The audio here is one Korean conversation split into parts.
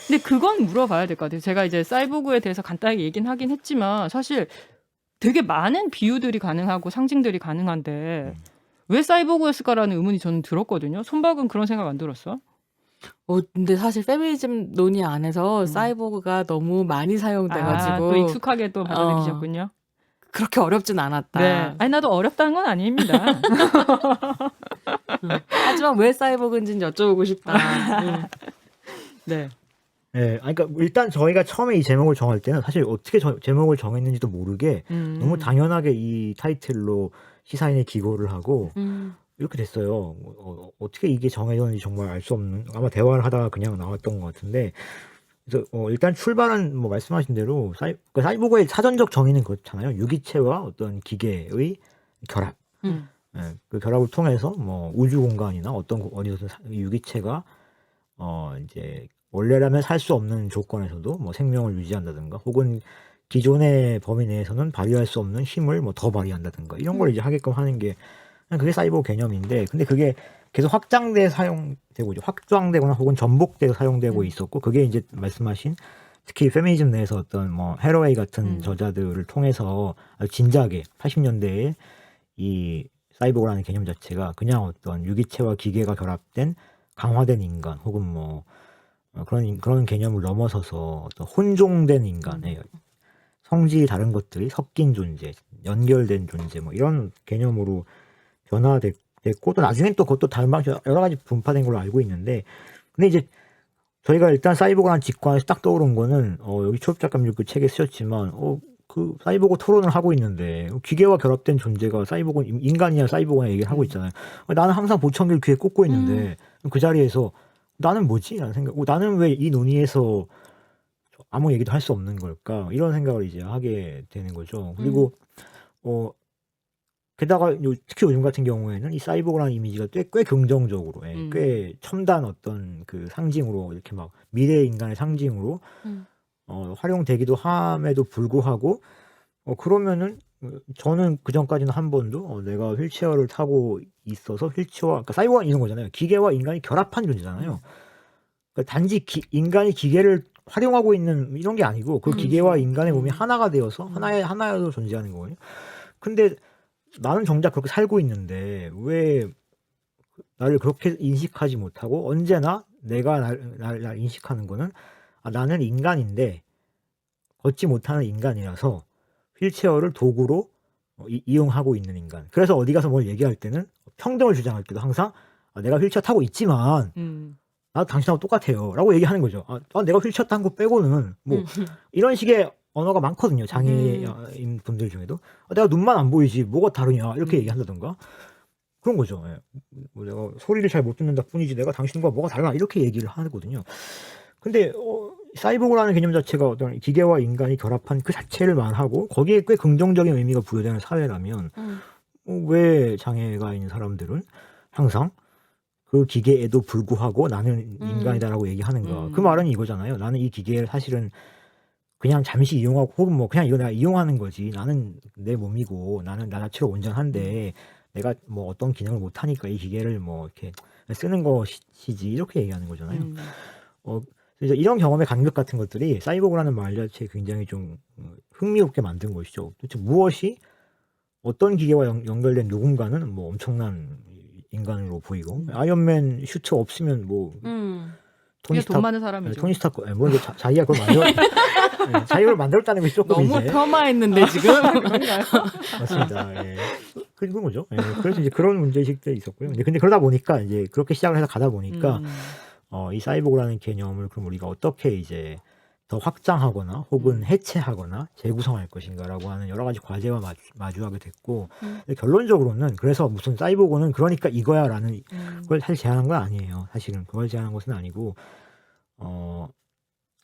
근데 그건 물어봐야 될 것 같아요. 제가 이제 사이보그에 대해서 간단하게 얘기는 하긴 했지만 사실 되게 많은 비유들이 가능하고 상징들이 가능한데 왜 사이보그였을까라는 의문이 저는 들었거든요. 손박은 그런 생각 안 들었어? 근데 사실 페미니즘 논의 안에서 사이보그가 너무 많이 사용돼 아, 또 가지고 익숙하게 또 받아들이셨군요. 그렇게 어렵진 네. 않았다. 아니 나도 어렵다는 건 아닙니다. 하지만 왜 사이보그인지는 여쭤보고 싶다. 네. 네, 그러니까 일단 저희가 처음에 이 제목을 정할 때는 사실 어떻게 제목을 정했는지도 모르게 너무 당연하게 이 타이틀로 시사인에 기고를 하고 이렇게 됐어요. 어떻게 이게 정해졌는지 정말 알 수 없는, 아마 대화를 하다가 그냥 나왔던 것 같은데, 그래서 일단 출발은 뭐 말씀하신 대로 그 사이보그의 사전적 정의는 그렇잖아요. 유기체와 어떤 기계의 결합. 그 결합을 통해서 뭐 우주 공간이나 어디서 유기체가 이제 원래라면 살 수 없는 조건에서도 뭐 생명을 유지한다든가 혹은 기존의 범위 내에서는 발휘할 수 없는 힘을 뭐 더 발휘한다든가 이런 걸 이제 하게끔 하는 게 그게 사이보그 개념인데, 근데 그게 계속 사용되고 이제 확장되거나 혹은 전복돼서 사용되고 있었고, 그게 이제 말씀하신 특히 페미니즘 내에서 어떤 뭐 해러웨이 같은 저자들을 통해서 아주 진지하게 80년대에 이 사이보그라는 개념 자체가 그냥 어떤 유기체와 기계가 결합된 강화된 인간 혹은 뭐 그런 개념을 넘어서서 어떤 혼종된 인간의 성질이 다른 것들이 섞인 존재, 연결된 존재 뭐 이런 개념으로 변화됐고, 또 나중엔 또 그것도 다른 방식 여러 가지 분파된 걸로 알고 있는데, 근데 이제 저희가 일단 사이보그라는 직관에서 딱 떠오른 거는 여기 초엽 작가님 그 책에 쓰셨지만 그 사이보그 토론을 하고 있는데 기계와 결합된 존재가 사이보그 인간이냐 사이보그냐 얘기를 하고 있잖아요. 나는 항상 보청기를 귀에 꽂고 있는데 그 자리에서 나는 뭐지? 라는 생각. 나는 왜 이 논의에서 아무 얘기도 할 수 없는 걸까? 이런 생각을 이제 하게 되는 거죠. 그리고 게다가 특히 요즘 같은 경우에는 이 사이보그라는 이미지가 꽤 긍정적으로, 꽤 첨단 어떤 그 상징으로 이렇게 막 미래 인간의 상징으로 활용되기도 함에도 불구하고 그러면은 저는 그 전까지는 한 번도 내가 휠체어를 타고 있어서 그러니까 사이보그는 이런 거잖아요. 기계와 인간이 결합한 존재잖아요. 그러니까 단지 인간이 기계를 활용하고 있는 이런 게 아니고 그 기계와 인간의 몸이 하나가 되어서 하나로 존재하는 거예요. 근데 나는 정작 그렇게 살고 있는데 왜 나를 그렇게 인식하지 못하고 언제나 내가 날 인식하는 거는 나는 인간인데 걷지 못하는 인간이라서 휠체어를 도구로 이용하고 있는 인간. 그래서 어디 가서 뭘 얘기할 때는 평등을 주장할 때도 항상 내가 휠체어 타고 있지만 나도 당신하고 똑같아요 라고 얘기하는 거죠. 내가 휠체어 탄 거 빼고는 뭐 이런 식의 언어가 많거든요. 장애인 분들 중에도 내가 눈만 안 보이지 뭐가 다르냐 이렇게 얘기한다던가 그런 거죠. 뭐 내가 소리를 잘 못 듣는다 뿐이지 내가 당신과 뭐가 달라 이렇게 얘기를 하거든요. 근데 사이보그라는 개념 자체가 어떤 기계와 인간이 결합한 그 자체를 말하고 거기에 꽤 긍정적인 의미가 부여되는 사회라면 왜 장애가 있는 사람들은 항상 그 기계에도 불구하고 나는 인간이다라고 얘기하는가. 그 말은 이거잖아요. 나는 이 기계를 사실은 그냥 잠시 이용하고 혹은 뭐 그냥 이거 내가 이용하는 거지. 나는 내 몸이고 나는 나 자체로 온전한데 내가 뭐 어떤 기능을 못하니까 이 기계를 뭐 이렇게 쓰는 것이지 이렇게 얘기하는 거잖아요. 그래서 이런 경험의 간극 같은 것들이 사이보그라는 말 자체에 굉장히 좀 흥미롭게 만든 것이죠. 도대체 무엇이 어떤 기계와 연결된 누군가는 뭐 엄청난 인간으로 보이고 아이언맨 슈트 없으면 뭐 그게 돈 많은 사람이죠. 토니 스타크 뭐 자기가 그걸 자기가 만들었다는 것이 조금 너무 이제 폄하했는데 지금. 맞습니다. 예. 그런 거죠. 예. 그래서 이제 그런 문제의식들이 있었고요. 근데 그러다 보니까 이제 그렇게 시작을 해서 가다 보니까 이 사이보그라는 개념을 그럼 우리가 어떻게 이제 더 확장하거나 혹은 해체하거나 재구성할 것인가라고 하는 여러 가지 과제와 마주하게 됐고 결론적으로는 그래서 무슨 사이보그는 그러니까 이거야라는 걸 사실 제안한 건 아니에요. 사실은 그걸 제안한 것은 아니고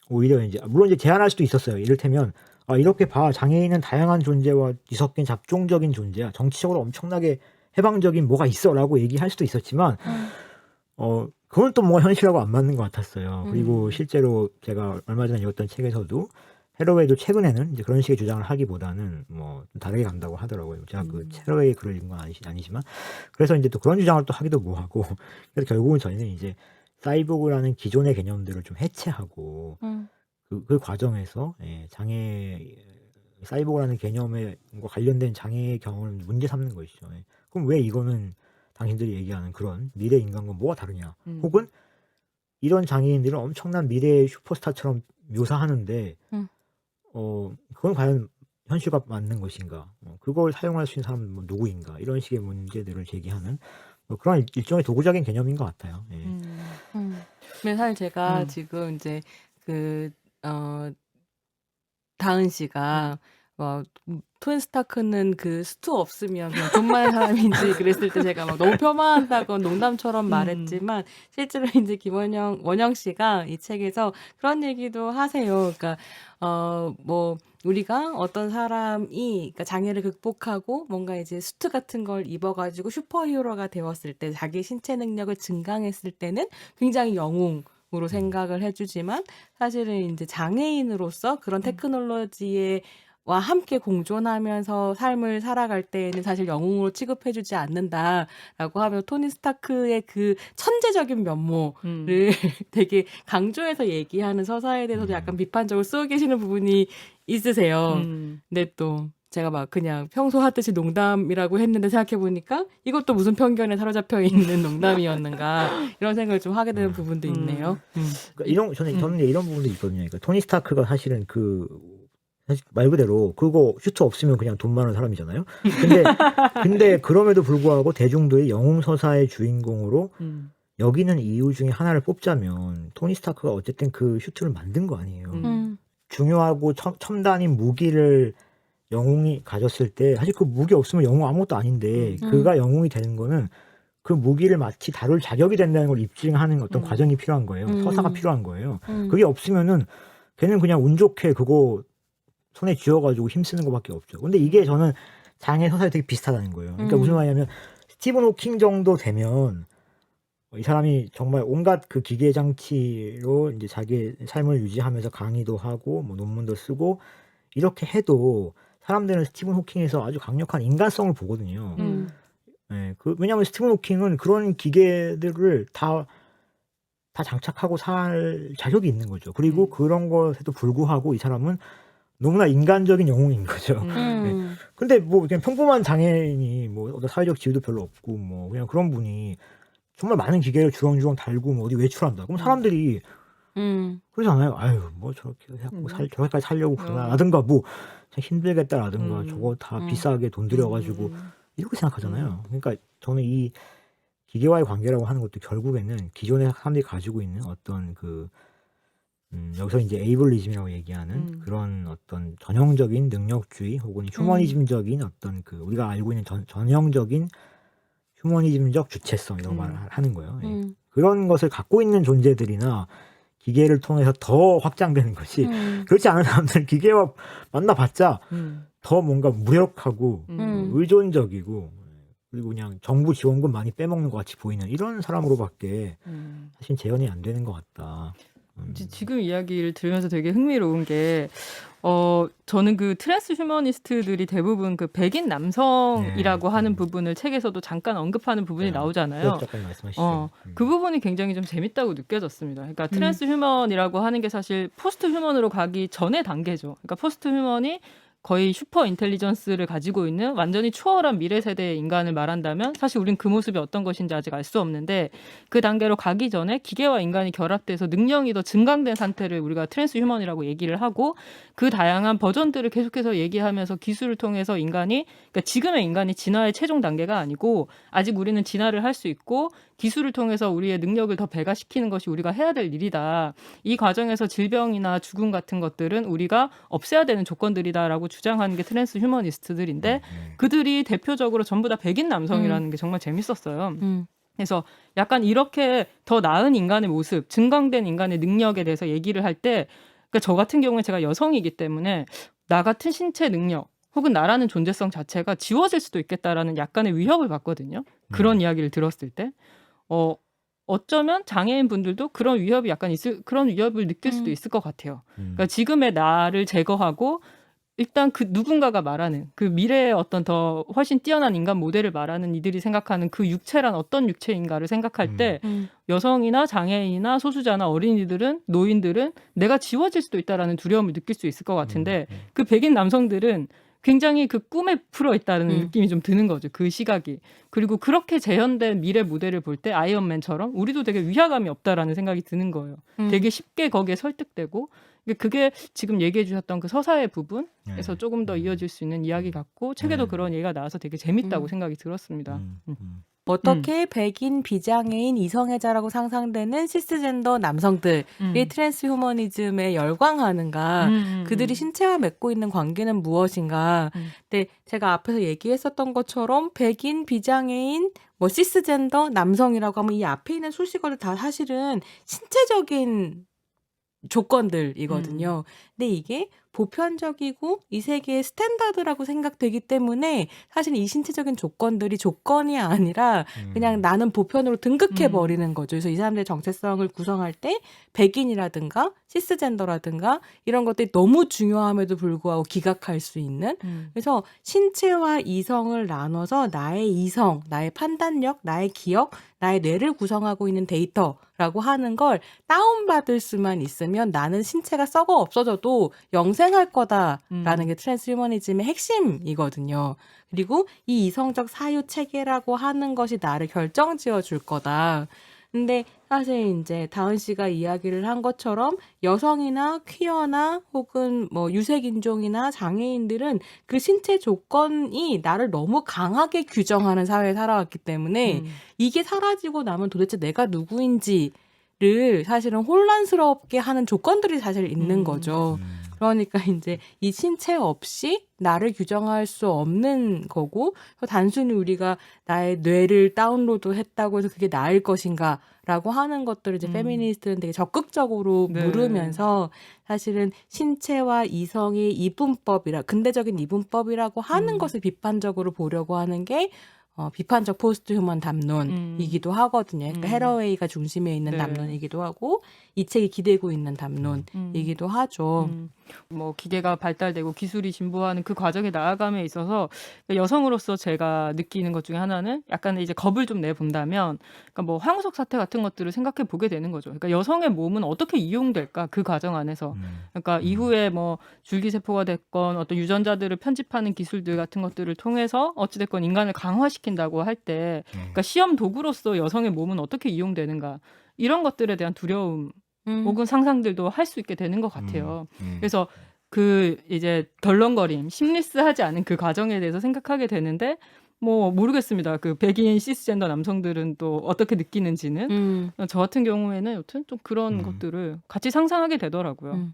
오히려 이제 물론 이제 제안할 수도 있었어요. 이를테면 이렇게 장애인은 다양한 존재와 뒤섞인 잡종적인 존재야. 정치적으로 엄청나게 해방적인 뭐가 있어라고 얘기할 수도 있었지만 그건 또 뭔가 현실하고 안 맞는 것 같았어요. 그리고 실제로 제가 얼마 전에 읽었던 책에서도 해러웨이도 최근에는 이제 그런 식의 주장을 하기보다는 뭐 좀 다르게 간다고 하더라고요. 제가 그 해러웨이 글을 읽은 건 아니지만 그래서 이제 또 그런 주장을 또 하기도 뭐하고 그래서 결국은 저희는 이제 사이보그라는 기존의 개념들을 좀 해체하고 음. 그 과정에서 사이보그라는 개념과 관련된 장애의 경험을 문제 삼는 것이죠. 그럼 왜 이거는 당신들이 얘기하는 그런 미래 인간과 뭐가 다르냐? 혹은 이런 장애인들은 엄청난 미래의 슈퍼스타처럼 묘사하는데 그건 과연 현실과 맞는 것인가? 그걸 사용할 수 있는 사람은 뭐 누구인가? 이런 식의 문제들을 제기하는 뭐 그런 일종의 도구적인 개념인 것 같아요. 근데 사실 제가 지금 이제 다은 씨가 토니 스타크는 그 수트 없으면 그냥 돈 많은 사람인지 그랬을 때 제가 막 너무 폄하한다고 농담처럼 말했지만 실제로 이제 원영 씨가 이 책에서 그런 얘기도 하세요. 그러니까 뭐 우리가 어떤 사람이 그러니까 장애를 극복하고 뭔가 이제 수트 같은 걸 입어가지고 슈퍼히어로가 되었을 때 자기 신체 능력을 증강했을 때는 굉장히 영웅으로 생각을 해주지만 사실은 이제 장애인으로서 그런 테크놀로지에 와 함께 공존하면서 삶을 살아갈 때에는 사실 영웅으로 취급해주지 않는다라고 하면 토니 스타크의 그 천재적인 면모를 되게 강조해서 얘기하는 서사에 대해서도 약간 비판적으로 쓰고 계시는 부분이 있으세요. 근데 또 제가 막 그냥 평소 하듯이 농담이라고 했는데 생각해보니까 이것도 무슨 편견에 사로잡혀 있는 농담이었는가 이런 생각을 좀 하게 되는 부분도 있네요. 그러니까 저는 이런 부분도 있거든요. 그러니까 토니 스타크가 사실은 사실 말 그대로 그거 슈트 없으면 그냥 돈 많은 사람이잖아요. 근데 그럼에도 불구하고 대중들이 영웅 서사의 주인공으로 여기는 이유 중에 하나를 뽑자면 토니 스타크가 어쨌든 그 슈트를 만든 거 아니에요. 중요하고 첨단인 무기를 영웅이 가졌을 때 사실 그 무기 없으면 영웅 아무것도 아닌데 그가 영웅이 되는 거는 그 무기를 마치 다룰 자격이 된다는 걸 입증하는 어떤 과정이 필요한 거예요. 서사가 필요한 거예요. 그게 없으면은 걔는 그냥 운 좋게 그거 손에 쥐어가지고 힘쓰는 것밖에 없죠. 근데 이게 저는 장애 서사에 되게 비슷하다는 거예요. 그러니까 무슨 말이냐면 스티븐 호킹 정도 되면 이 사람이 정말 온갖 그 기계 장치로 이제 자기 삶을 유지하면서 강의도 하고 뭐 논문도 쓰고 이렇게 해도 사람들은 스티븐 호킹에서 아주 강력한 인간성을 보거든요. 왜냐하면 스티븐 호킹은 그런 기계들을 다 장착하고 살 자격이 있는 거죠. 그리고 그런 것에도 불구하고 이 사람은 너무나 인간적인 영웅인 거죠. 근데 뭐 그냥 평범한 장애인이 뭐 어떤 사회적 지위도 별로 없고 뭐 그냥 그런 분이 정말 많은 기계를 주렁주렁 달고 뭐 어디 외출한다. 그럼 사람들이 그러지 않아요? 아유 뭐 저렇게 해갖고 저렇게까지 살려고 그러나라든가 뭐 힘들겠다라든가 저거 다 비싸게 돈 들여가지고 이렇게 생각하잖아요. 그러니까 저는 이 기계와의 관계라고 하는 것도 결국에는 기존의 사람들이 가지고 있는 어떤 여기서 이제 에이블리즘이라고 얘기하는 그런 어떤 전형적인 능력주의 혹은 휴머니즘적인 어떤 우리가 알고 있는 전형적인 휴머니즘적 주체성이라고 말하는 거예요. 그런 것을 갖고 있는 존재들이나 기계를 통해서 더 확장되는 것이 그렇지 않은 사람들은 기계와 만나봤자 더 뭔가 무력하고 의존적이고 그리고 그냥 정부 지원금 많이 빼먹는 것 같이 보이는 이런 사람으로밖에 사실 재현이 안 되는 것 같다. 지금 이야기를 들으면서 되게 흥미로운 게 저는 그 트랜스 휴머니스트들이 대부분 그 백인 남성이라고 하는 부분을 책에서도 잠깐 언급하는 부분이 나오잖아요. 그 부분이 굉장히 좀 재밌다고 느껴졌습니다. 그러니까 트랜스 휴먼이라고 하는 게 사실 포스트 휴먼으로 가기 전의 단계죠. 그러니까 포스트 휴먼이 거의 슈퍼 인텔리전스를 가지고 있는 완전히 추월한 미래 세대의 인간을 말한다면 사실 우린 그 모습이 어떤 것인지 아직 알 수 없는데 그 단계로 가기 전에 기계와 인간이 결합돼서 능력이 더 증강된 상태를 우리가 트랜스 휴먼이라고 얘기를 하고 그 다양한 버전들을 계속해서 얘기하면서 기술을 통해서 인간이 그러니까 지금의 인간이 진화의 최종 단계가 아니고 아직 우리는 진화를 할 수 있고 기술을 통해서 우리의 능력을 더 배가시키는 것이 우리가 해야 될 일이다. 이 과정에서 질병이나 죽음 같은 것들은 우리가 없애야 되는 조건들이다라고 주장하는 게 트랜스 휴머니스트들인데 그들이 대표적으로 전부 다 백인 남성이라는 게 정말 재밌었어요. 그래서 약간 이렇게 더 나은 인간의 모습, 증강된 인간의 능력에 대해서 얘기를 할 때 그러니까 저 같은 경우에 제가 여성이기 때문에 나 같은 신체 능력 혹은 나라는 존재성 자체가 지워질 수도 있겠다라는 약간의 위협을 받거든요. 그런 이야기를 들었을 때. 어쩌면 장애인 분들도 그런 위협이 그런 위협을 느낄 수도 있을 것 같아요. 그러니까 지금의 나를 제거하고 일단 그 누군가가 말하는 그 미래의 어떤 더 훨씬 뛰어난 인간 모델을 말하는 이들이 생각하는 그 육체란 어떤 육체인가를 생각할 때 여성이나 장애인이나 소수자나 어린이들은 노인들은 내가 지워질 수도 있다라는 두려움을 느낄 수 있을 것 같은데 그 백인 남성들은 굉장히 그 꿈에 풀어 있다는 느낌이 좀 드는 거죠. 그 시각이. 그리고 그렇게 재현된 미래 모델을 볼 때 아이언맨처럼 우리도 되게 위화감이 없다라는 생각이 드는 거예요. 되게 쉽게 거기에 설득되고 그게 지금 얘기해 주셨던 그 서사의 부분에서 조금 더 이어질 수 있는 이야기 같고 책에도 그런 얘기가 나와서 되게 재밌다고 생각이 들었습니다. 어떻게 백인, 비장애인, 이성애자라고 상상되는 시스젠더 남성들이 트랜스 휴머니즘에 열광하는가, 그들이 신체와 맺고 있는 관계는 무엇인가. 근데 제가 앞에서 얘기했었던 것처럼 백인, 비장애인, 뭐 시스젠더 남성이라고 하면 이 앞에 있는 수식어들 다 사실은 신체적인 조건들이거든요. 근데 이게 보편적이고 이 세계의 스탠다드라고 생각되기 때문에 사실 이 신체적인 조건들이 조건이 아니라 그냥 나는 보편으로 등극해 버리는 거죠. 그래서 이 사람들의 정체성을 구성할 때 백인이라든가 시스젠더라든가 이런 것들이 너무 중요함에도 불구하고 기각할 수 있는 그래서 신체와 이성을 나눠서 나의 이성, 나의 판단력, 나의 기억, 나의 뇌를 구성하고 있는 데이터라고 하는 걸 다운받을 수만 있으면 나는 신체가 썩어 없어져도 영생할 거다라는 게 트랜스휴머니즘의 핵심이거든요. 그리고 이 이성적 사유 체계라고 하는 것이 나를 결정지어 줄 거다. 근데 사실 이제 다은 씨가 이야기를 한 것처럼 여성이나 퀴어나 혹은 뭐 유색인종이나 장애인들은 그 신체 조건이 나를 너무 강하게 규정하는 사회에 살아왔기 때문에 이게 사라지고 나면 도대체 내가 누구인지를 사실은 혼란스럽게 하는 조건들이 사실 있는 거죠. 그러니까 이제 이 신체 없이 나를 규정할 수 없는 거고 단순히 우리가 나의 뇌를 다운로드 했다고 해서 그게 나을 것인가 라고 하는 것들을 이제 페미니스트는 되게 적극적으로 물으면서 사실은 신체와 이성의 근대적인 이분법이라고 하는 것을 비판적으로 보려고 하는 게 비판적 포스트 휴먼 담론이기도 하거든요. 그러니까 헤러웨이가 중심에 있는 담론이기도 하고 이 책이 기대고 있는 담론이기도 하죠. 뭐 기계가 발달되고 기술이 진보하는 그 과정에 나아감에 있어서 여성으로서 제가 느끼는 것 중에 하나는 약간 이제 겁을 좀 내본다면 그러니까 뭐 황우석 사태 같은 것들을 생각해 보게 되는 거죠. 그러니까 여성의 몸은 어떻게 이용될까 그 과정 안에서 그러니까 이후에 뭐 줄기세포가 됐건 어떤 유전자들을 편집하는 기술들 같은 것들을 통해서 어찌됐건 인간을 강화시킨다고 할 때 그러니까 시험 도구로서 여성의 몸은 어떻게 이용되는가 이런 것들에 대한 두려움 혹은 상상들도 할 수 있게 되는 것 같아요. 그래서 그 이제 덜렁거림, 심리스하지 않은 그 과정에 대해서 생각하게 되는데 뭐 모르겠습니다. 그 백인 시스젠더 남성들은 또 어떻게 느끼는지는 저 같은 경우에는 여튼 좀 그런 것들을 같이 상상하게 되더라고요.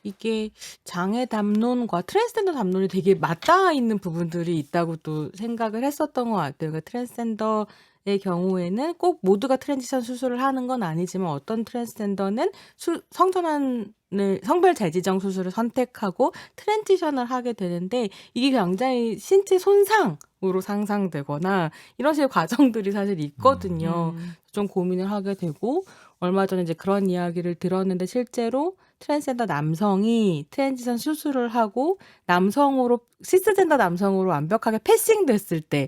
이게 장애 담론과 트랜스젠더 담론이 되게 맞닿아 있는 부분들이 있다고 또 생각을 했었던 것 같아요. 그러니까 트랜스젠더의 경우에는 꼭 모두가 트랜지션 수술을 하는 건 아니지만 어떤 트랜스젠더는 성별 재지정 수술을 선택하고 트랜지션을 하게 되는데 이게 굉장히 신체 손상으로 상상되거나 이런 식의 과정들이 사실 있거든요. 좀 고민을 하게 되고 얼마 전에 이제 그런 이야기를 들었는데 실제로 트랜스젠더 남성이 트랜지션 수술을 하고 시스젠더 남성으로 완벽하게 패싱됐을 때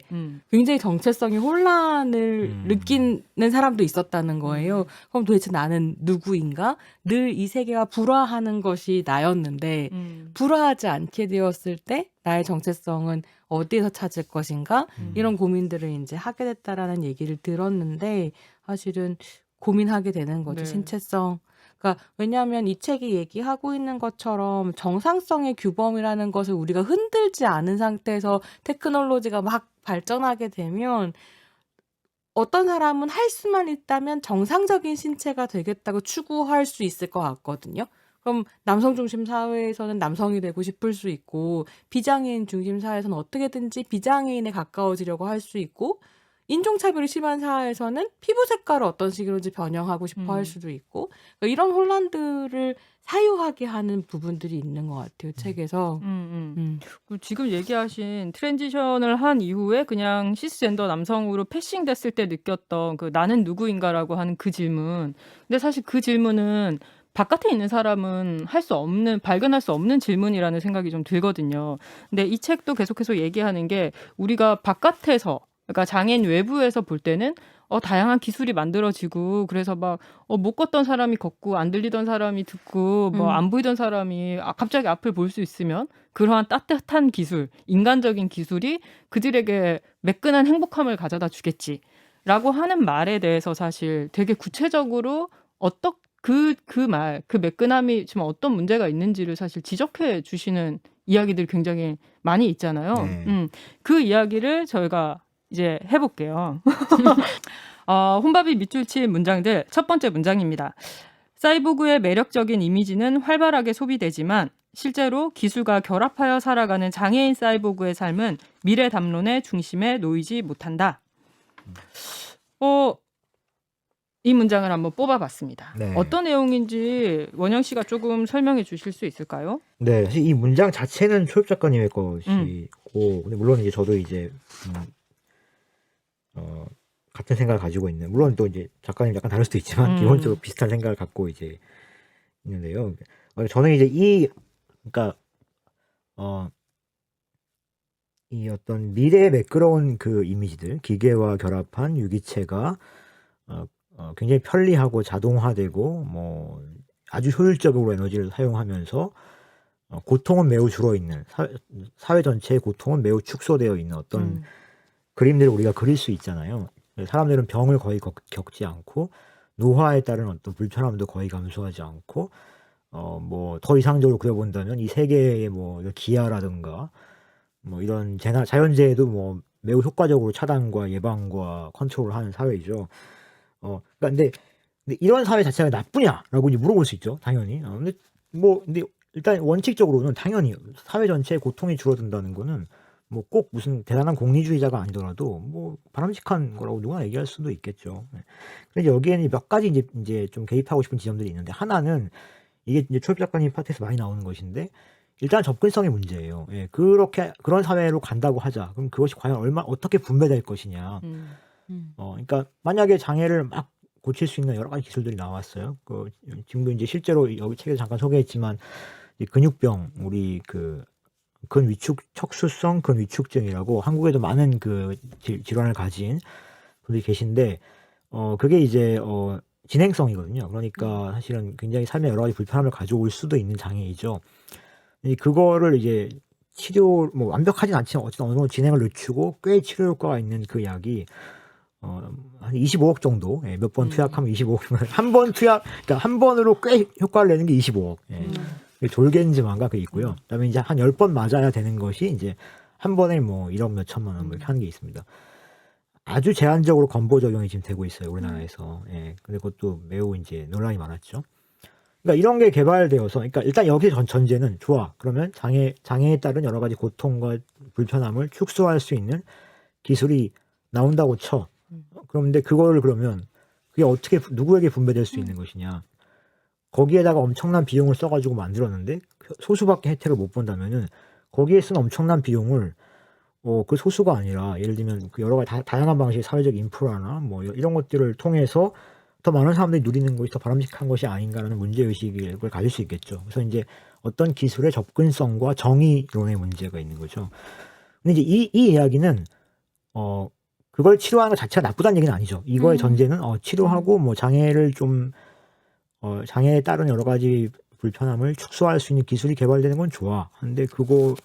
굉장히 정체성의 혼란을 느끼는 사람도 있었다는 거예요. 그럼 도대체 나는 누구인가? 늘 이 세계가 불화하는 것이 나였는데 불화하지 않게 되었을 때 나의 정체성은 어디에서 찾을 것인가? 이런 고민들을 이제 하게 됐다라는 얘기를 들었는데 사실은 고민하게 되는 거죠. 신체성. 그러니까 왜냐하면 이 책이 얘기하고 있는 것처럼 정상성의 규범이라는 것을 우리가 흔들지 않은 상태에서 테크놀로지가 막 발전하게 되면 어떤 사람은 할 수만 있다면 정상적인 신체가 되겠다고 추구할 수 있을 것 같거든요. 그럼 남성 중심 사회에서는 남성이 되고 싶을 수 있고 비장애인 중심 사회에서는 어떻게든지 비장애인에 가까워지려고 할 수 있고 인종차별이 심한 사회에서는 피부 색깔을 어떤 식으로든지 변형하고 싶어 할 수도 있고 그러니까 이런 혼란들을 사유하게 하는 부분들이 있는 것 같아요. 책에서. 지금 얘기하신 트랜지션을 한 이후에 그냥 시스젠더 남성으로 패싱됐을 때 느꼈던 그 나는 누구인가라고 하는 그 질문. 근데 사실 그 질문은 바깥에 있는 사람은 발견할 수 없는 질문이라는 생각이 좀 들거든요. 근데 이 책도 계속해서 얘기하는 게 우리가 바깥에서, 그러니까 장애인 외부에서 볼 때는 다양한 기술이 만들어지고 그래서 막 못 걷던 사람이 걷고 안 들리던 사람이 듣고 뭐 안 보이던 사람이 갑자기 앞을 볼 수 있으면 그러한 따뜻한 기술, 인간적인 기술이 그들에게 매끈한 행복함을 가져다 주겠지라고 하는 말에 대해서 사실 되게 구체적으로 그 매끈함이 지금 어떤 문제가 있는지를 사실 지적해 주시는 이야기들이 굉장히 많이 있잖아요. 네. 그 이야기를 저희가 이제 해볼게요. 혼밥이 밑줄 친 문장들 첫 번째 문장입니다. 사이보그의 매력적인 이미지는 활발하게 소비되지만 실제로 기술과 결합하여 살아가는 장애인 사이보그의 삶은 미래 담론의 중심에 놓이지 못한다. 이 문장을 한번 뽑아봤습니다. 네. 어떤 내용인지 원영 씨가 조금 설명해 주실 수 있을까요? 네, 사실 이 문장 자체는 초엽 작가님의 것이고, 근데 물론 이제 저도 이제 같은 생각을 가지고 있는, 물론 또 이제 작가님 약간 다를 수도 있지만 기본적으로 비슷한 생각을 갖고 이제 있는데요. 저는 이제 그러니까 이 어떤 미래의 매끄러운 그 이미지들, 기계와 결합한 유기체가 굉장히 편리하고 자동화되고 뭐 아주 효율적으로 에너지를 사용하면서 고통은 매우 줄어 있는 사회 전체의 고통은 매우 축소되어 있는 어떤 그림들을 우리가 그릴 수 있잖아요. 사람들은 병을 거의 겪지 않고 노화에 따른 어떤 불편함도 거의 감수하지 않고 뭐 더 이상적으로 그려본다면 이 세계의 뭐 기아라든가 뭐 이런 자연재해도 뭐 매우 효과적으로 차단과 예방과 컨트롤을 하는 사회이죠. 그러니까 근데 이런 사회 자체가 나쁘냐라고 이제 물어볼 수 있죠, 당연히. 근데 일단 원칙적으로는 당연히 사회 전체의 고통이 줄어든다는 거는 뭐 꼭 무슨 대단한 공리주의자가 아니더라도 뭐 바람직한 거라고 누구나 얘기할 수도 있겠죠. 근데 여기에는 몇 가지 이제 좀 개입하고 싶은 지점들이 있는데, 하나는 이게 이제 초엽 작가님 파트에서 많이 나오는 것인데, 일단 접근성의 문제예요. 그런 사회로 간다고 하자. 그럼 그것이 과연 어떻게 분배될 것이냐. 그러니까 만약에 장애를 막 고칠 수 있는 여러 가지 기술들이 나왔어요. 지금도 이제 실제로 여기 책에서 잠깐 소개했지만 근육병, 우리 척수성 근위축증이라고 한국에도 많은 그 질환을 가진 분들이 계신데, 그게 이제 진행성이거든요. 그러니까 사실은 굉장히 삶에 여러 가지 불편함을 가져올 수도 있는 장애이죠. 그거를 이제 뭐 완벽하진 않지만 어쨌든 어느 정도 진행을 늦추고 꽤 치료 효과가 있는 그 약이 한 25억 정도, 몇 번 투약하면 25억 정도, 그러니까 한 번으로 꽤 효과를 내는 게 25억. 졸겐즈만가 그게 있고요. 그다음에 이제 한 10번 맞아야 되는 것이 이제 한 번에 뭐 1억 몇 천만 원 이렇게 하는 게 있습니다. 아주 제한적으로 건보 적용이 지금 되고 있어요, 우리나라에서. 근데 그것도 매우 이제 논란이 많았죠. 그러니까 이런 게 개발되어서, 그러니까 일단 여기 전제는 좋아. 그러면 장애에 따른 여러 가지 고통과 불편함을 축소할 수 있는 기술이 나온다고 쳐. 그런데 그러면 그게 어떻게 누구에게 분배될 수 있는 것이냐? 거기에다가 엄청난 비용을 써가지고 만들었는데 소수밖에 혜택을 못 본다면은 거기에 쓴 엄청난 비용을 그 소수가 아니라 예를 들면 그 여러 가지 다양한 방식의 사회적 인프라나 뭐 이런 것들을 통해서 더 많은 사람들이 누리는 것이 더 바람직한 것이 아닌가라는 문제의식을 가질 수 있겠죠. 그래서 이제 어떤 기술의 접근성과 정의론의 문제가 있는 거죠. 근데 이제 이 이야기는 그걸 치료하는 것 자체가 나쁘다는 얘기는 아니죠. 이거의 전제는 치료하고 뭐 장애를 좀 장애에 따른 여러 가지 불편함을 축소할 수 있는 기술이 개발되는 건 좋아. 근데 그거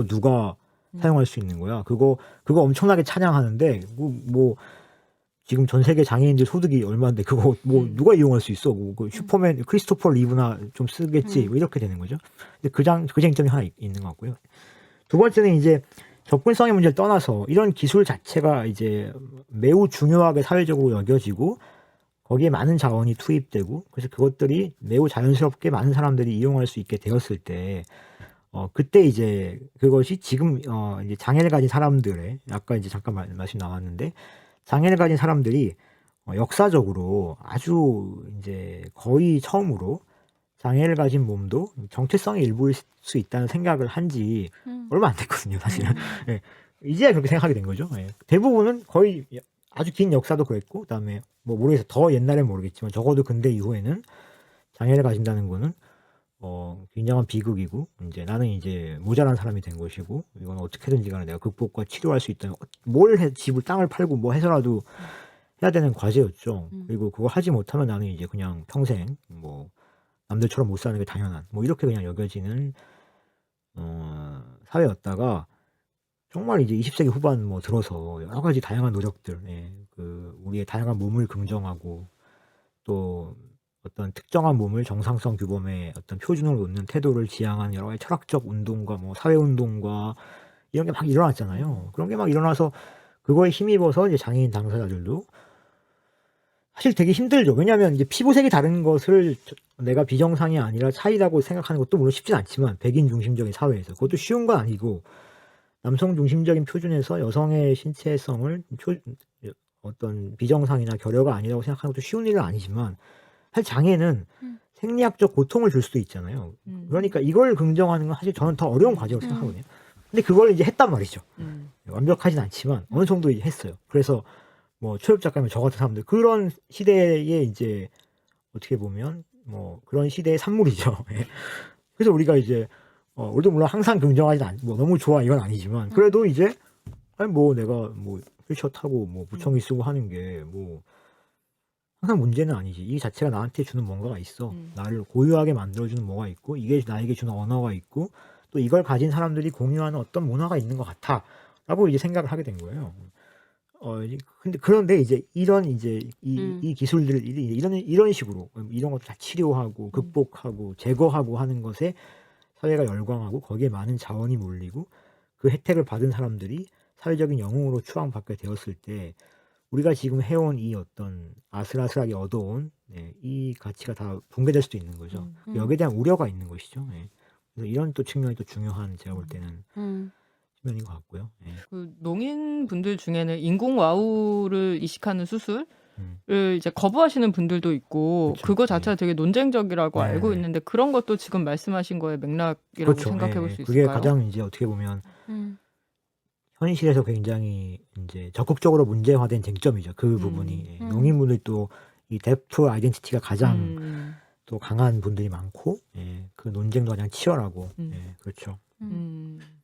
누가 사용할 수 있는 거야? 그거 엄청나게 찬양하는데 뭐 지금 전 세계 장애인들 소득이 얼마인데 그거 뭐 누가 이용할 수 있어? 그 슈퍼맨 크리스토퍼 리브나 좀 쓰겠지. 뭐 이렇게 되는 거죠. 근데 그 쟁점이 하나 있는 것 같고요. 두 번째는 이제 접근성의 문제를 떠나서 이런 기술 자체가 이제 매우 중요하게 사회적으로 여겨지고 거기에 많은 자원이 투입되고 그래서 그것들이 매우 자연스럽게 많은 사람들이 이용할 수 있게 되었을 때 그때 이제 그것이 지금 이제 장애를 가진 사람들의 아까 이제 잠깐 말씀 나왔는데 장애를 가진 사람들이 역사적으로 아주 이제 거의 처음으로 장애를 가진 몸도 정체성의 일부일 수 있다는 생각을 한 지 얼마 안 됐거든요, 사실은. 예, 이제야 그렇게 생각하게 된 거죠. 예, 대부분은 거의 아주 긴 역사도 그랬고, 그다음에 뭐 모르겠어요. 더 옛날엔 모르겠지만 적어도 근대 이후에는 장애를 가진다는 거는 굉장한 비극이고 이제 나는 이제 모자란 사람이 된 것이고 이건 어떻게든지 간에 내가 극복과 치료할 수 있다면 집을 땅을 팔고 뭐 해서라도 해야 되는 과제였죠. 그리고 그거 하지 못하면 나는 이제 그냥 평생 뭐 남들처럼 못 사는 게 당연한 뭐 이렇게 그냥 여겨지는 사회였다가 정말 이제 20세기 후반 뭐 들어서 여러 가지 다양한 노력들, 그 우리의 다양한 몸을 긍정하고 또 어떤 특정한 몸을 정상성 규범의 어떤 표준을 놓는 태도를 지향하는 여러 가지 철학적 운동과 뭐 사회 운동과 이런 게 막 일어났잖아요. 그런 게 막 일어나서 그거에 힘입어서 이제 장애인 당사자들도 사실 되게 힘들죠. 왜냐하면 이제 피부색이 다른 것을 내가 비정상이 아니라 차이라고 생각하는 것도 물론 쉽진 않지만 백인 중심적인 사회에서 그것도 쉬운 건 아니고 남성 중심적인 표준에서 여성의 신체성을 어떤 비정상이나 결여가 아니라고 생각하는 것도 쉬운 일은 아니지만 사실 장애는 생리학적 고통을 줄 수도 있잖아요. 그러니까 이걸 긍정하는 건 사실 저는 더 어려운 과제라고 생각하거든요. 근데 그걸 이제 했단 말이죠. 완벽하진 않지만 어느 정도 이제 했어요. 그래서 뭐 초엽 작가면 저 같은 사람들 그런 시대에 이제 어떻게 보면 뭐 그런 시대의 산물이죠. 그래서 우리가 이제 우리도 물론 항상 긍정하진 않, 뭐 너무 좋아 이건 아니지만 그래도 이제 아니 뭐 내가 뭐 휠체어 타고 뭐 무청기 쓰고 하는 게 뭐 항상 문제는 아니지. 이 자체가 나한테 주는 뭔가가 있어. 나를 고유하게 만들어주는 뭐가 있고 이게 나에게 주는 언어가 있고 또 이걸 가진 사람들이 공유하는 어떤 문화가 있는 것 같아라고 이제 생각을 하게 된 거예요. 그런데 이제 이런 이제 이 기술들을 이런 식으로 이런 것도 다 치료하고 극복하고 제거하고 하는 것에 사회가 열광하고 거기에 많은 자원이 몰리고 그 혜택을 받은 사람들이 사회적인 영웅으로 추앙받게 되었을 때 우리가 지금 해온 이 어떤 아슬아슬하게 얻어온 이 가치가 다 붕괴될 수도 있는 거죠. 여기에 대한 우려가 있는 것이죠. 그래서 이런 또 측면이 또 중요한 제가 볼 때는 측면인 것 같고요. 그 농인 분들 중에는 인공 와우를 이식하는 수술을 이제 거부하시는 분들도 있고 그쵸. 그거 자체가 되게 논쟁적이라고 네, 알고 네. 있는데 그런 것도 지금 말씀하신 거의 맥락이라고 생각해 볼 수 그게 있을까요? 가장 이제 어떻게 보면 현실에서 굉장히 이제 적극적으로 문제화된 쟁점이죠. 그 부분이 농인분들 또 이 데프 아이덴티티가 가장 또 강한 분들이 많고 그 논쟁도 가장 치열하고 그렇죠.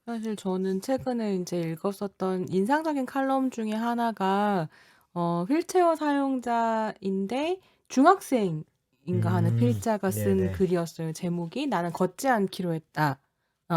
사실 저는 최근에 이제 읽었었던 인상적인 칼럼 중에 하나가 휠체어 사용자인데 중학생인가 하는 필자가 쓴 네네. 글이었어요. 제목이 나는 걷지 않기로 했다.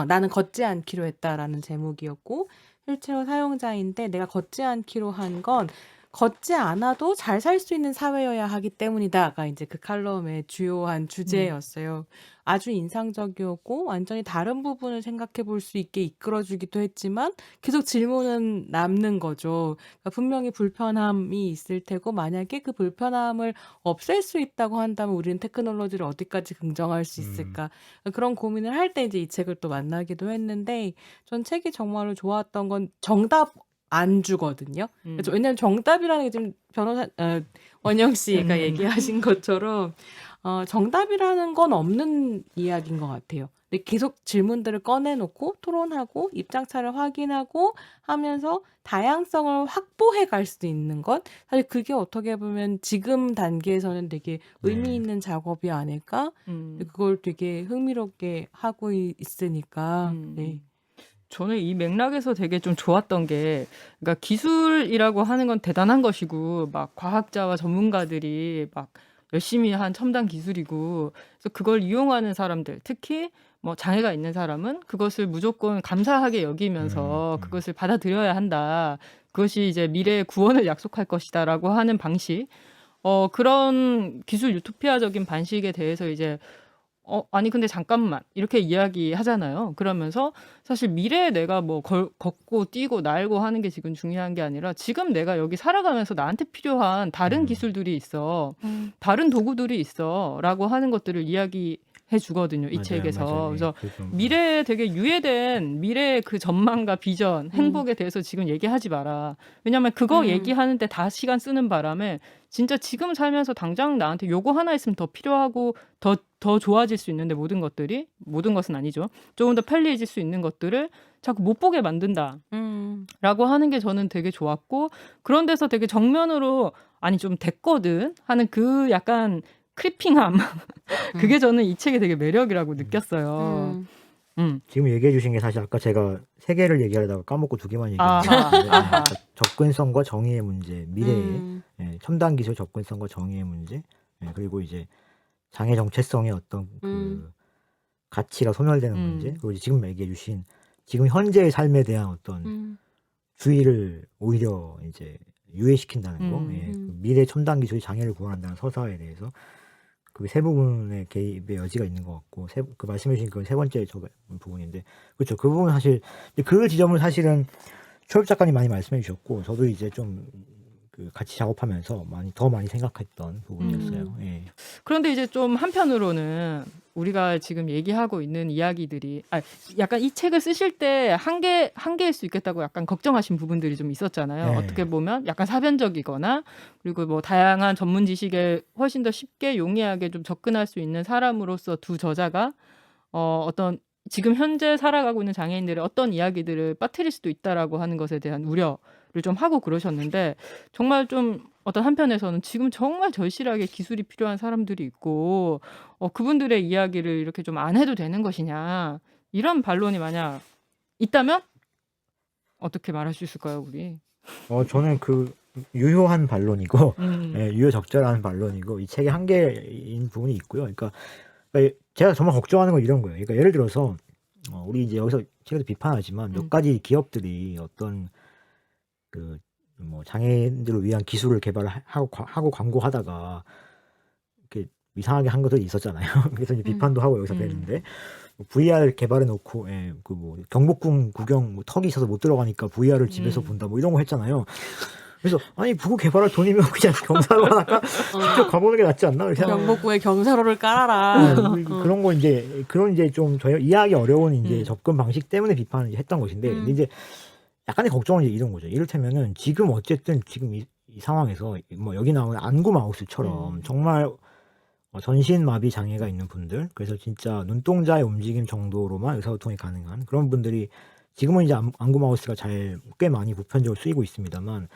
나는 걷지 않기로 했다라는 제목이었고 휠체어 사용자인데 내가 걷지 않기로 한 건 걷지 않아도 잘 살 수 있는 사회여야 하기 때문이다가 이제 그 칼럼의 주요한 주제였어요. 아주 인상적이었고 완전히 다른 부분을 생각해 볼 수 있게 이끌어주기도 했지만 계속 질문은 남는 거죠. 그러니까 분명히 불편함이 있을 테고 만약에 그 불편함을 없앨 수 있다고 한다면 우리는 테크놀로지를 어디까지 긍정할 수 있을까? 그런 고민을 할 때 이제 이 책을 또 만나기도 했는데 전 책이 정말로 좋았던 건 정답 안 주거든요. 왜냐하면 정답이라는 게 지금 원영 씨가 얘기하신 것처럼 정답이라는 건 없는 이야기인 것 같아요. 근데 계속 질문들을 꺼내놓고 토론하고 입장차를 확인하고 하면서 다양성을 확보해 갈 수 있는 것 사실 그게 어떻게 보면 지금 단계에서는 되게 의미 있는 작업이 아닐까? 그걸 되게 흥미롭게 하고 있으니까 네. 저는 이 맥락에서 되게 좀 좋았던 게, 그러니까 기술이라고 하는 건 대단한 것이고, 막 과학자와 전문가들이 막 열심히 한 첨단 기술이고, 그래서 그걸 이용하는 사람들, 특히 뭐 장애가 있는 사람은 그것을 무조건 감사하게 여기면서 그것을 받아들여야 한다. 그것이 이제 미래의 구원을 약속할 것이다라고 하는 방식, 그런 기술 유토피아적인 방식에 대해서 이제 아니 근데 잠깐만 이렇게 이야기하잖아요. 그러면서 사실 미래에 내가 뭐 걷고 뛰고 날고 하는 게 지금 중요한 게 아니라 지금 내가 여기 살아가면서 나한테 필요한 다른 기술들이 있어. 다른 도구들이 있어라고 하는 것들을 이야기해 주거든요. 이 책에서. 그래서 미래에 되게 유예된 미래의 그 전망과 비전, 행복에 대해서 지금 얘기하지 마라. 왜냐면 그거 얘기하는데 다 시간 쓰는 바람에 진짜 지금 살면서 당장 나한테 요거 하나 있으면 더 필요하고 더 좋아질 수 있는데 모든 것은 아니죠. 조금 더 편리해질 수 있는 것들을 자꾸 못 보게 만든다. 라고 하는 게 저는 되게 좋았고 그런 데서 되게 정면으로 아니 좀 됐거든 하는 그 약간 크리핑함 그게 저는 이 책의 되게 매력이라고 느꼈어요. 음. 지금 얘기해 주신 게 사실 아까 제가 세 개를 얘기하다가 까먹고 두 개만 아하, 얘기했는데 아하. 접근성과 정의의 문제, 미래의 음. 첨단 기술 접근성과 정의의 문제, 그리고 이제 장애 정체성의 어떤 그 가치가 소멸되는 문제, 그리고 이제 지금 얘기해 주신 지금 현재의 삶에 대한 어떤 주의를 오히려 이제 유예시킨다는 거, 그 미래 첨단 기술이 장애를 구원한다는 서사에 대해서 그 세 부분의 개입의 여지가 있는 것 같고, 그 말씀해 주신 그 세 번째 저 부분인데, 그렇죠. 그 부분 사실 그 지점은 사실은 초엽 작가님 많이 말씀해 주셨고, 저도 이제 좀 그 같이 작업하면서 더 많이 생각했던 부분이었어요. 예. 그런데 이제 좀 한편으로는 우리가 지금 얘기하고 있는 이야기들이 약간 이 책을 쓰실 때 한계일 수 있겠다고 약간 걱정하신 부분들이 좀 있었잖아요. 네. 어떻게 보면 약간 사변적이거나 그리고 뭐 다양한 전문 지식에 훨씬 더 쉽게 용이하게 좀 접근할 수 있는 사람으로서 두 저자가 어떤 지금 현재 살아가고 있는 장애인들의 어떤 이야기들을 빠뜨릴 수도 있다라고 하는 것에 대한 우려를 좀 하고 그러셨는데 정말 좀 어떤 한편에서는 지금 정말 절실하게 기술이 필요한 사람들이 있고 그분들의 이야기를 이렇게 좀 안 해도 되는 것이냐 이런 반론이 만약 있다면 어떻게 말할 수 있을까요, 우리? 저는 그 유효한 반론이고, 음. 유효적절한 반론이고, 이 책의 한계인 부분이 있고요. 그러니까 제가 정말 걱정하는 건 이런 거예요. 그러니까 예를 들어서 우리 이제 여기서 책에도 비판하지만 몇 가지 기업들이 어떤 그 뭐 장애인들을 위한 기술을 개발하고 광고하다가 이렇게 이상하게 한 것들이 있었잖아요. 그래서 이제 비판도 하고 여기서 그랬는데 VR 개발해 놓고 그 뭐 경복궁 구경 뭐 턱이 있어서 못 들어가니까 VR을 집에서 본다 뭐 이런 거 했잖아요. 그래서 아니 그거 개발할 돈이면 그냥 경사로 하다가 직접 가보는 게 낫지 않나? 그래서 경복궁에 경사로를 깔아라. 그런 거 그런 이제 좀 저희 이해하기 어려운 이제 접근 방식 때문에 비판을 이제 했던 것인데, 근데 이제 약간의 걱정은 이제 이런 거죠. 이를테면은 지금 어쨌든 지금 이 상황에서 뭐 여기 나오는 안구 마우스처럼 정말 전신 마비 장애가 있는 분들, 그래서 진짜 눈동자의 움직임 정도로만 의사소통이 가능한 그런 분들이 지금은 이제 안구 마우스가 꽤 많이 보편적으로 쓰이고 있습니다만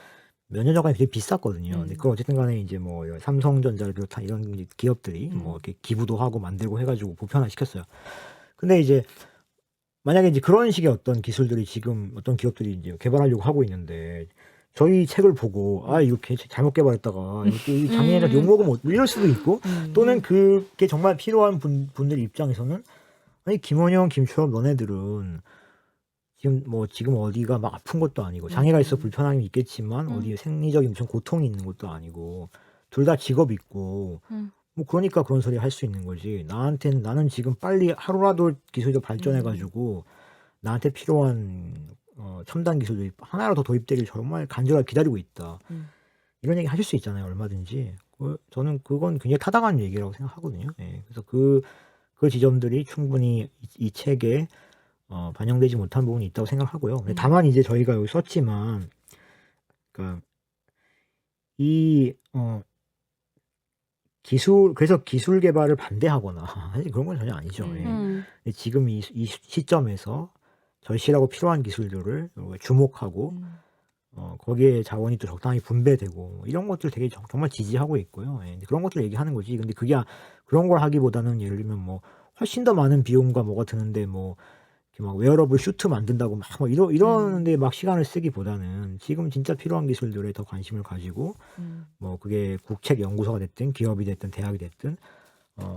몇 년 전까지 되게 비쌌거든요. 근데 그걸 어쨌든 간에 이제 뭐 삼성전자를 비롯한 이런 기업들이 뭐 이렇게 기부도 하고 만들고 해가지고 보편화 시켰어요. 근데 이제 만약에 이제 그런 식의 어떤 기술들이 지금 어떤 기업들이 이제 개발하려고 하고 있는데 저희 책을 보고 이거 잘못 개발했다가 이 장애인한테 욕먹으면 뭐 이럴 수도 있고, 또는 그게 정말 필요한 분들 입장에서는 아니 김원영, 김초엽 너네들은 지금 어디가 막 아픈 것도 아니고 장애가 있어 불편함이 있겠지만 어디에 생리적인 무슨 고통이 있는 것도 아니고 둘 다 직업 있고 뭐 그러니까 그런 소리 할 수 있는 거지. 나는 지금 빨리 하루라도 기술이 발전해가지고 나한테 필요한 첨단 기술들이 하나라도 도입되길 정말 간절하게 기다리고 있다. 이런 얘기 하실 수 있잖아요, 얼마든지. 저는 그건 굉장히 타당한 얘기라고 생각하거든요. 그래서 그 지점들이 충분히 이 책에 반영되지 못한 부분이 있다고 생각하고요. 근데 다만 이제 저희가 여기 썼지만, 그러니까 그래서 기술 개발을 반대하거나 사실 그런 건 전혀 아니죠. 근데 지금 이 시점에서 절실하고 필요한 기술들을 주목하고 거기에 자원이 또 적당히 분배되고 이런 것들 되게 정말 지지하고 있고요. 그런 것들 얘기하는 거지. 근데 그런 걸 하기보다는 예를 들면 뭐 훨씬 더 많은 비용과 뭐가 드는데 뭐 이렇게 막 웨어러블 슈트 만든다고 막 이러는데 막 시간을 쓰기보다는 지금 진짜 필요한 기술들에 더 관심을 가지고 뭐 그게 국책 연구소가 됐든 기업이 됐든 대학이 됐든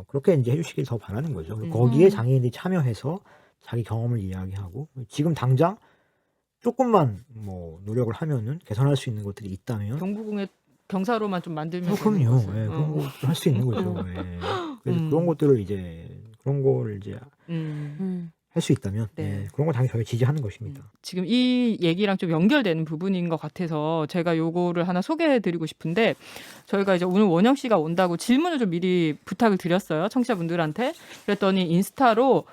그렇게 이제 해주시길 더 바라는 거죠. 거기에 장애인들이 참여해서 자기 경험을 이야기하고 지금 당장 조금만 뭐 노력을 하면은 개선할 수 있는 것들이 있다면 경복궁에 경사로만 좀 만들면 그럼요. 그런 거 할 수 있는 거죠. 그래서 그런 거를 이제 할 수 있다면 그런 거 당연히 저희가 지지하는 것입니다. 지금 이 얘기랑 좀 연결되는 부분인 것 같아서 제가 요거를 하나 소개해드리고 싶은데, 저희가 이제 오늘 원영 씨가 온다고 질문을 좀 미리 부탁을 드렸어요, 청취자분들한테. 그랬더니 인스타로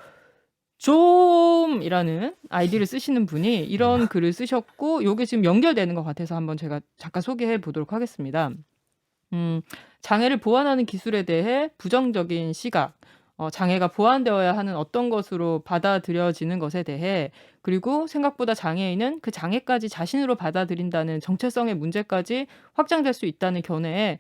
좀이라는 아이디를 쓰시는 분이 이런 글을 쓰셨고, 요게 지금 연결되는 것 같아서 한번 제가 잠깐 소개해 보도록 하겠습니다. 장애를 보완하는 기술에 대해 부정적인 시각, 장애가 보완되어야 하는 어떤 것으로 받아들여지는 것에 대해 그리고 생각보다 장애인은 그 장애까지 자신으로 받아들인다는 정체성의 문제까지 확장될 수 있다는 견해에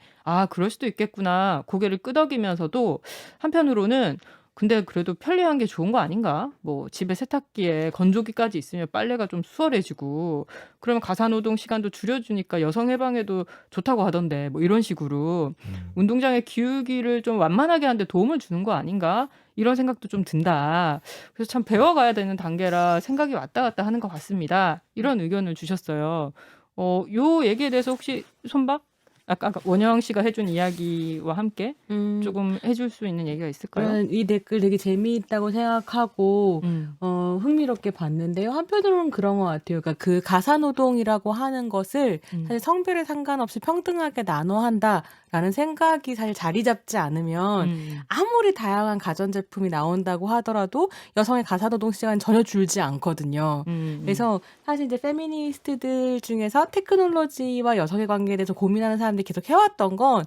그럴 수도 있겠구나 고개를 끄덕이면서도 한편으로는 근데 그래도 편리한 게 좋은 거 아닌가? 뭐 집에 세탁기에 건조기까지 있으면 빨래가 좀 수월해지고 그러면 가사노동 시간도 줄여주니까 여성 해방에도 좋다고 하던데 뭐 이런 식으로 운동장의 기울기를 좀 완만하게 하는데 도움을 주는 거 아닌가? 이런 생각도 좀 든다. 그래서 참 배워가야 되는 단계라 생각이 왔다 갔다 하는 것 같습니다. 이런 의견을 주셨어요. 요 얘기에 대해서 혹시 손박? 아까 원영 씨가 해준 이야기와 함께 조금 해줄 수 있는 얘기가 있을까요? 저는 이 댓글 되게 재미있다고 생각하고 흥미롭게 봤는데요. 한편으로는 그런 것 같아요. 그러니까 그 가사노동이라고 하는 것을 사실 성별에 상관없이 평등하게 나눠 한다라는 생각이 사실 자리 잡지 않으면 아무리 다양한 가전제품이 나온다고 하더라도 여성의 가사노동 시간은 전혀 줄지 않거든요. 그래서 사실 이제 페미니스트들 중에서 테크놀로지와 여성의 관계에 대해서 고민하는 사람들이 계속 해왔던 건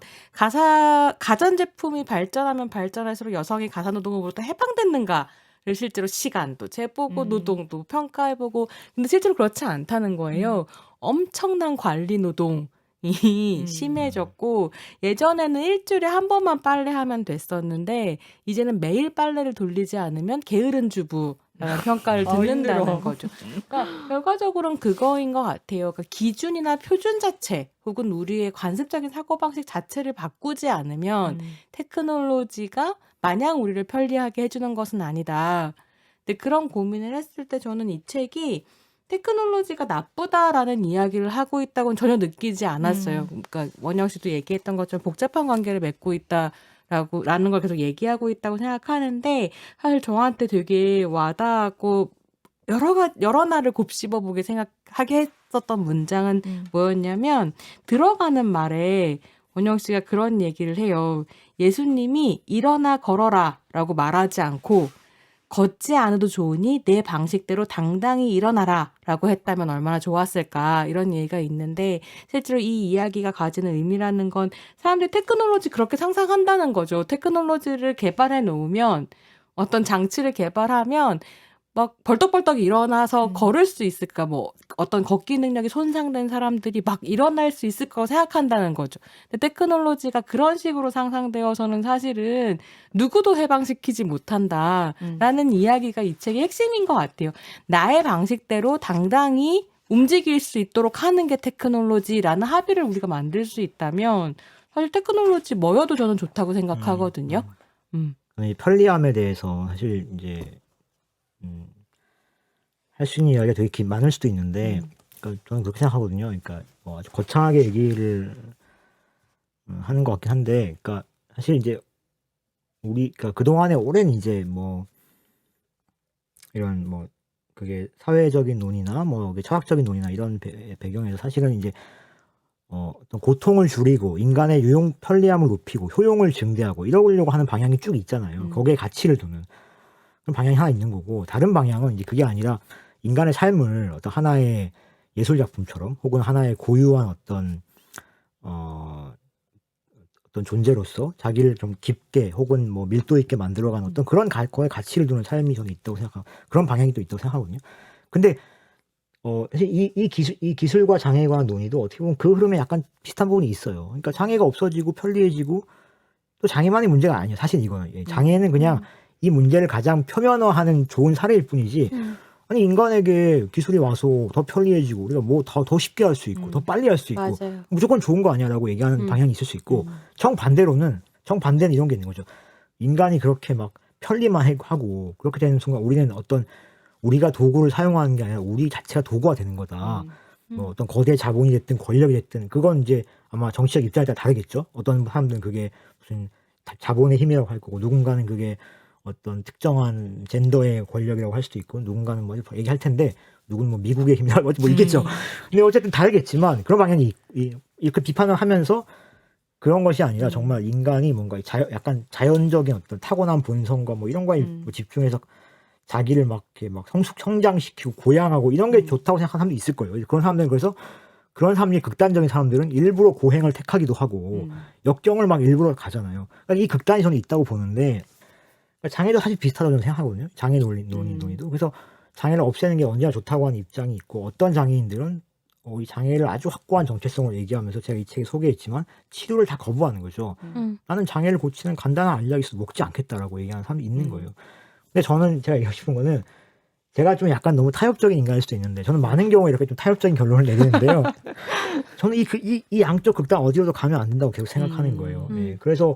가전제품이 발전하면 발전할수록 여성이 가사노동으로부터 해방됐는가를 실제로 시간도 재보고 노동도 평가해보고 근데 실제로 그렇지 않다는 거예요. 엄청난 관리 노동이 심해졌고 예전에는 일주일에 한 번만 빨래하면 됐었는데 이제는 매일 빨래를 돌리지 않으면 게으른 주부 라는 평가를 듣는다는 힘들어. 거죠. 그러니까 결과적으로는 그거인 것 같아요. 그러니까 기준이나 표준 자체 혹은 우리의 관습적인 사고방식 자체를 바꾸지 않으면 테크놀로지가 마냥 우리를 편리하게 해주는 것은 아니다. 근데 그런 고민을 했을 때 저는 이 책이 테크놀로지가 나쁘다라는 이야기를 하고 있다고는 전혀 느끼지 않았어요. 그러니까 원영 씨도 얘기했던 것처럼 복잡한 관계를 맺고 있다. 라는 걸 계속 얘기하고 있다고 생각하는데 사실 저한테 되게 와닿았고 여러 날을 곱씹어 보게 생각하게 했었던 문장은 뭐였냐면 들어가는 말에 원영 씨가 그런 얘기를 해요. 예수님이 일어나 걸어라 라고 말하지 않고 걷지 않아도 좋으니 내 방식대로 당당히 일어나라 라고 했다면 얼마나 좋았을까 이런 얘기가 있는데 실제로 이 이야기가 가지는 의미라는 건 사람들이 테크놀로지 그렇게 상상한다는 거죠. 테크놀로지를 개발해 놓으면 어떤 장치를 개발하면 막 벌떡벌떡 일어나서 걸을 수 있을까 뭐 어떤 걷기 능력이 손상된 사람들이 막 일어날 수 있을 거라고 생각한다는 거죠. 근데 테크놀로지가 그런 식으로 상상되어서는 사실은 누구도 해방시키지 못한다라는 이야기가 이 책의 핵심인 것 같아요. 나의 방식대로 당당히 움직일 수 있도록 하는 게 테크놀로지라는 합의를 우리가 만들 수 있다면 사실 테크놀로지 뭐여도 저는 좋다고 생각하거든요. 이 편리함에 대해서 사실 이제 할 수 있는 이야기가 되게 많을 수도 있는데 그러니까 저는 그렇게 생각하거든요. 그러니까 뭐 아주 거창하게 얘기를 하는 것 같긴 한데 그러니까 사실 이제 그러니까 그동안에 오랜 이제 뭐 이런 뭐 그게 사회적인 논의나 뭐 철학적인 논의나 이런 배경에서 사실은 이제 어떤 고통을 줄이고 인간의 유용 편리함을 높이고 효용을 증대하고 이러려고 하는 방향이 쭉 있잖아요. 거기에 가치를 두는 그런 방향이 하나 있는 거고 다른 방향은 이제 그게 아니라 인간의 삶을 어떤 하나의 예술 작품처럼 혹은 하나의 고유한 어떤 어떤 존재로서 자기를 좀 깊게 혹은 뭐 밀도 있게 만들어가는 어떤 그런 거에 가치를 두는 삶이 저는 있다고 생각하고 그런 방향이 또 있다고 생각하거든요. 근데 사실 이 기술과 장애에 관한 논의도 어떻게 보면 그 흐름에 약간 비슷한 부분이 있어요. 그러니까 장애가 없어지고 편리해지고 또 장애만의 문제가 아니에요. 사실 이거는 장애는 그냥 이 문제를 가장 표면화하는 좋은 사례일 뿐이지. 아니 인간에게 기술이 와서 더 편리해지고 우리가 뭐 더 쉽게 할 수 있고 더 빨리 할 수 있고 맞아요. 무조건 좋은 거 아니야라고 얘기하는 방향이 있을 수 있고 정반대는 이런 게 있는 거죠. 인간이 그렇게 막 편리만 하고 그렇게 되는 순간 우리는 우리가 도구를 사용하는 게 아니라 우리 자체가 도구가 되는 거다. 뭐 어떤 거대 자본이 됐든 권력이 됐든 그건 이제 아마 정치적 입장에 따라 다르겠죠. 어떤 사람들은 그게 무슨 자본의 힘이라고 할 거고 누군가는 그게 어떤 특정한 젠더의 권력이라고 할 수도 있고 누군가는 뭐 얘기할 텐데 누구는 뭐 미국의 힘이라고 뭐 있겠죠. 근데 어쨌든 다르겠지만 그런 방향이 이렇게 비판을 하면서 그런 것이 아니라 정말 인간이 뭔가 약간 자연적인 어떤 타고난 본성과 뭐 이런 거에 뭐 집중해서 자기를 막 이렇게 막 성장시키고 고양하고 이런 게 좋다고 생각하는 사람도 있을 거예요. 그런 사람들은 그래서 그런 삶이 극단적인 사람들은 일부러 고행을 택하기도 하고 역경을 막 일부러 가잖아요. 그러니까 이 극단이 저는 있다고 보는데 그러니까 장애도 사실 비슷하다고 저는 생각하거든요. 장애 논의도. 그래서 장애를 없애는 게 언제나 좋다고 하는 입장이 있고 어떤 장애인들은 이 장애를 아주 확고한 정체성으로 얘기하면서 제가 이 책에 소개했지만 치료를 다 거부하는 거죠. 나는 장애를 고치는 간단한 알약이 있어도 먹지 않겠다라고 얘기하는 사람이 있는 거예요. 근데 저는 제가 얘기하고 싶은 거는 제가 좀 약간 너무 타협적인 인간일 수도 있는데 저는 많은 경우에 이렇게 좀 타협적인 결론을 내리는데요. 저는 이 양쪽 극단 어디로도 가면 안 된다고 계속 생각하는 거예요. 예, 그래서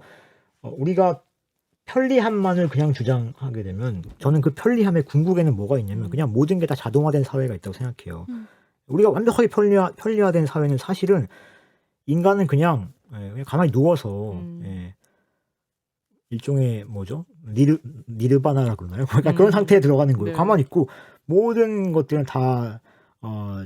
우리가 편리함만을 그냥 주장하게 되면 저는 그 편리함의 궁극에는 뭐가 있냐면 그냥 모든 게 다 자동화된 사회가 있다고 생각해요. 우리가 완벽하게 편리화된 사회는 사실은 인간은 그냥 가만히 누워서 일종의 뭐죠? 니르바나라 그러나요? 그러니까 그런 상태에 들어가는 거예요. 네. 가만히 있고 모든 것들은 다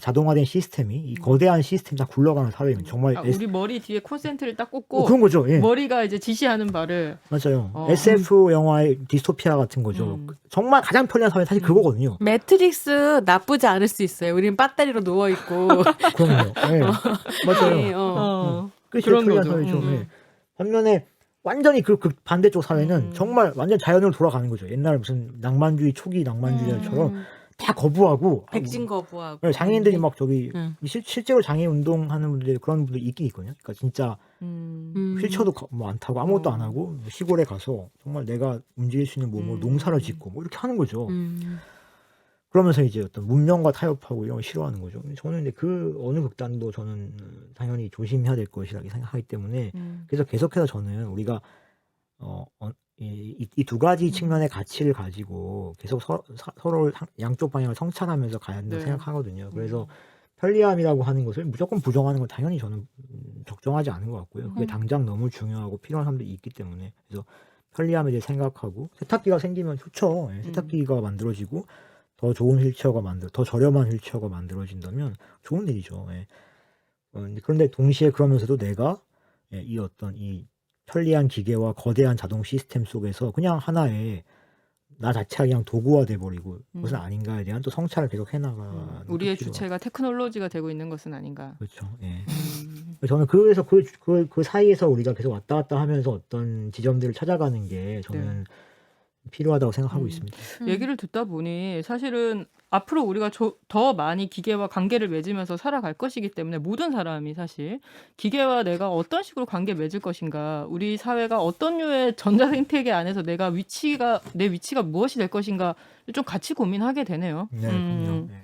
자동화된 시스템이 이 거대한 시스템 다 굴러가는 사회입니다. 정말 우리 머리 뒤에 콘센트를 딱 꽂고 그런 거죠. 예. 머리가 이제 지시하는 바를 맞아요. SF 영화의 디스토피아 같은 거죠. 정말 가장 편리한 사회 사실 그거거든요. 매트릭스 나쁘지 않을 수 있어요. 우린 배터리로 누워 있고. 그럼요. 예. 맞아요. 그게 제일 그런 편리한 거죠. 사회죠. 예. 반면에 완전히 그 반대쪽 사회는 정말 완전 자연으로 돌아가는 거죠. 옛날 무슨 낭만주의 초기 낭만주의자처럼 다 거부하고 백신 거부하고. 네, 장애인들이 막 저기 응. 실제로 장애 운동하는 분들 그런 분들 있긴 있거든요. 그러니까 진짜 휠체어도 뭐 안 타고 아무것도 안 하고 시골에 가서 정말 내가 움직일 수 있는 몸으로 농사를 짓고 뭐 이렇게 하는 거죠. 그러면서 이제 어떤 문명과 타협하고 이런 거 싫어하는 거죠. 저는 근데 그 어느 극단도 저는 당연히 조심해야 될 것이라고 생각하기 때문에 그래서 계속해서 저는 우리가 이 두 가지 측면의 가치를 가지고 계속 서로 양쪽 방향을 성찰하면서 가야 된다고 네. 생각하거든요. 그래서 편리함이라고 하는 것을 무조건 부정하는 건 당연히 저는 적정하지 않은 것 같고요. 그게 당장 너무 중요하고 필요한 사람들이 있기 때문에 그래서 편리함에 대해 생각하고 세탁기가 생기면 좋죠. 예, 세탁기가 만들어지고 더 좋은 휠체어가 더 저렴한 휠체어가 만들어진다면 좋은 일이죠. 예. 그런데 동시에 그러면서도 내가 이 어떤 이 편리한 기계와 거대한 자동 시스템 속에서 그냥 하나의 나 자체가 그냥 도구화돼 버리고 그것은 아닌가에 대한 또 성찰을 계속 해나가는 우리의 것도 필요하고. 주체가 테크놀로지가 되고 있는 것은 아닌가. 그렇죠. 예. 저는 그래서 그 사이에서 우리가 계속 왔다 갔다 하면서 어떤 지점들을 찾아가는 게 저는 필요하다고 생각하고 있습니다. 얘기를 듣다 보니 사실은 앞으로 우리가 더 많이 기계와 관계를 맺으면서 살아갈 것이기 때문에 모든 사람이 사실 기계와 내가 어떤 식으로 관계 맺을 것인가, 우리 사회가 어떤 류의 전자 생태계 안에서 내 위치가 무엇이 될 것인가 좀 같이 고민하게 되네요. 네, 그럼요. 예.